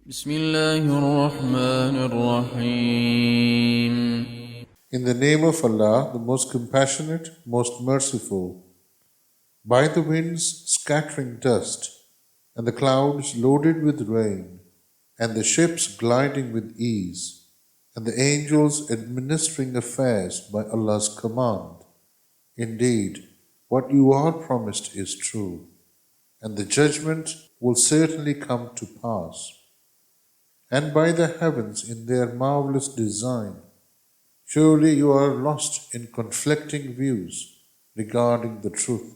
بسم الله الرحمن الرحيم. In the name of Allah, the most compassionate, most merciful. By the winds scattering dust, and the clouds loaded with rain, and the ships gliding with ease, and the angels administering affairs by Allah's command. Indeed, what you are promised is true, and the judgment will certainly come to pass. And by the heavens in their marvelous design, surely you are lost in conflicting views regarding the truth.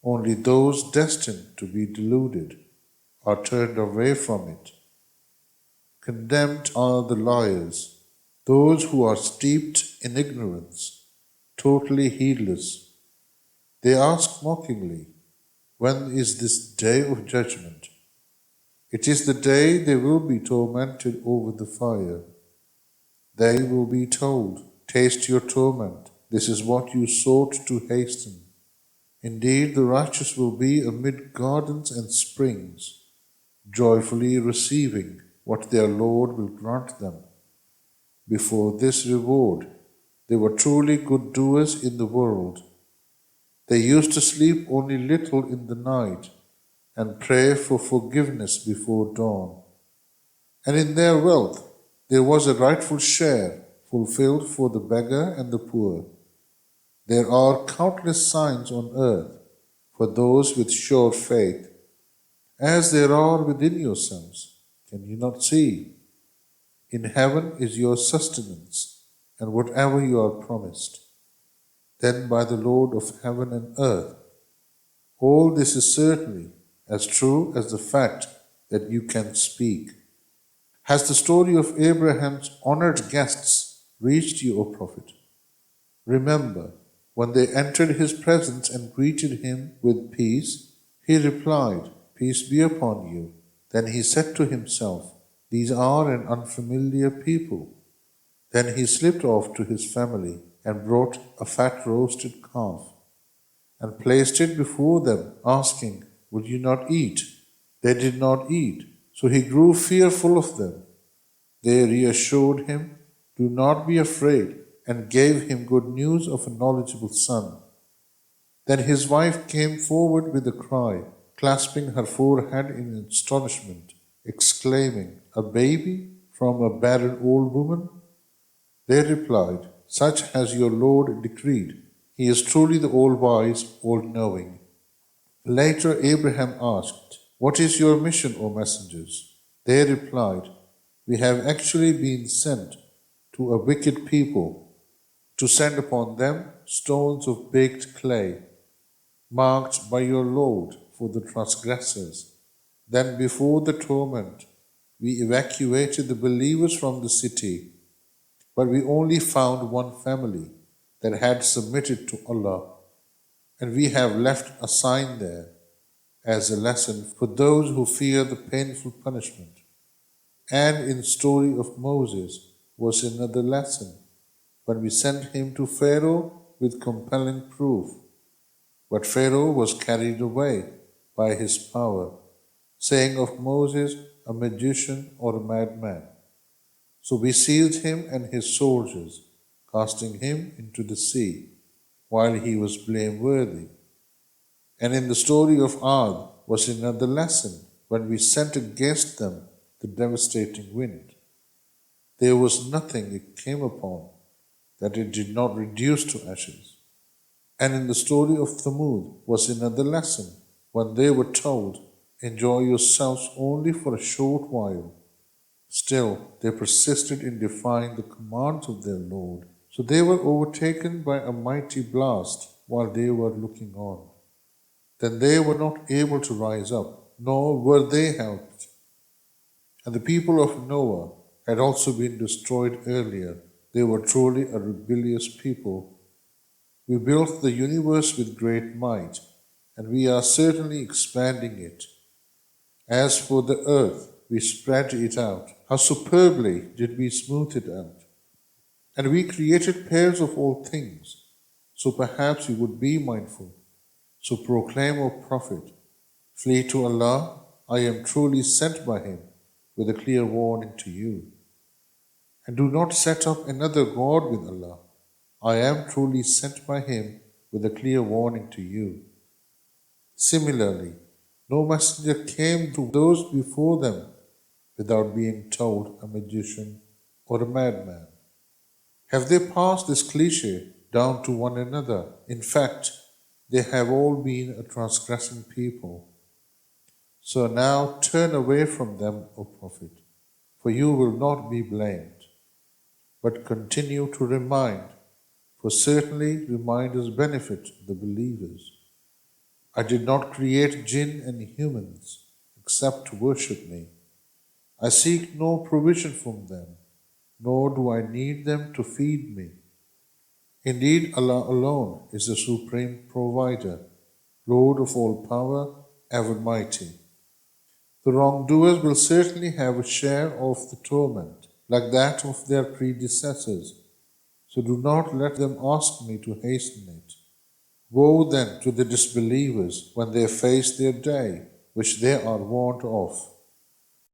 Only those destined to be deluded are turned away from it. Condemned are the liars, those who are steeped in ignorance, totally heedless. They ask mockingly, when is this day of judgment? It is the day they will be tormented over the fire. They will be told, taste your torment. This is what you sought to hasten. Indeed, the righteous will be amid gardens and springs, joyfully receiving what their Lord will grant them. Before this reward, they were truly good doers in the world. They used to sleep only little in the night and pray for forgiveness before dawn. And in their wealth, there was a rightful share fulfilled for the beggar and the poor. There are countless signs on earth for those with sure faith, as there are within yourselves. Can you not see? In heaven is your sustenance, and whatever you are promised. Then by the Lord of heaven and earth, all this is certainly as true as the fact that you can speak. Has the story of Abraham's honored guests reached you, O Prophet? Remember, when they entered his presence and greeted him with peace, he replied, "Peace be upon you." Then he said to himself, "These are an unfamiliar people." Then he slipped off to his family and brought a fat roasted calf and placed it before them, asking, "Will you not eat?" They did not eat, so he grew fearful of them. They reassured him, "Do not be afraid," and gave him good news of a knowledgeable son. Then his wife came forward with a cry, clasping her forehead in astonishment, exclaiming, "A baby from a barren old woman?" They replied, "Such has your Lord decreed. He is truly the all-wise, all-knowing." Later Abraham asked, "What is your mission, O messengers?" They replied, "We have actually been sent to a wicked people to send upon them stones of baked clay, marked by your Lord for the transgressors. Then before the torment, we evacuated the believers from the city, but we only found one family that had submitted to Allah, and we have left a sign there as a lesson for those who fear the painful punishment. And in the story of Moses was another lesson, when we sent him to Pharaoh with compelling proof. But Pharaoh was carried away by his power, saying of Moses, a magician or a madman. So we seized him and his soldiers, casting him into the sea, while he was blameworthy. And in the story of Raad was another lesson, when we sent against them the devastating wind. There was nothing it came upon that it did not reduce to ashes. And in the story of Thamud was another lesson, when they were told, "Enjoy yourselves only for a short while." Still, they persisted in defying the commands of their Lord, so they were overtaken by a mighty blast while they were looking on. Then they were not able to rise up, nor were they helped. And the people of Noah had also been destroyed earlier. They were truly a rebellious people. We built the universe with great might, and we are certainly expanding it. As for the earth, we spread it out. How superbly did we smooth it out. And we created pairs of all things, so perhaps you would be mindful. So proclaim, O Prophet, flee to Allah, I am truly sent by Him. with a clear warning to you. And do not set up another God with Allah. I am truly sent by Him with a clear warning to you. Similarly, no messenger came to those before them without being told a magician or a madman. Have they passed this cliche down to one another? In fact, they have all been a transgressing people. So now turn away from them, O Prophet, for you will not be blamed. But continue to remind, for certainly reminders benefit the believers. I did not create jinn and humans except to worship me. I seek no provision from them, nor do I need them to feed me. Indeed, Allah alone is the supreme provider, Lord of all power, ever mighty. The wrongdoers will certainly have a share of the torment, like that of their predecessors, so do not let them ask me to hasten it. Woe then to the disbelievers when they face their day, which they are warned of.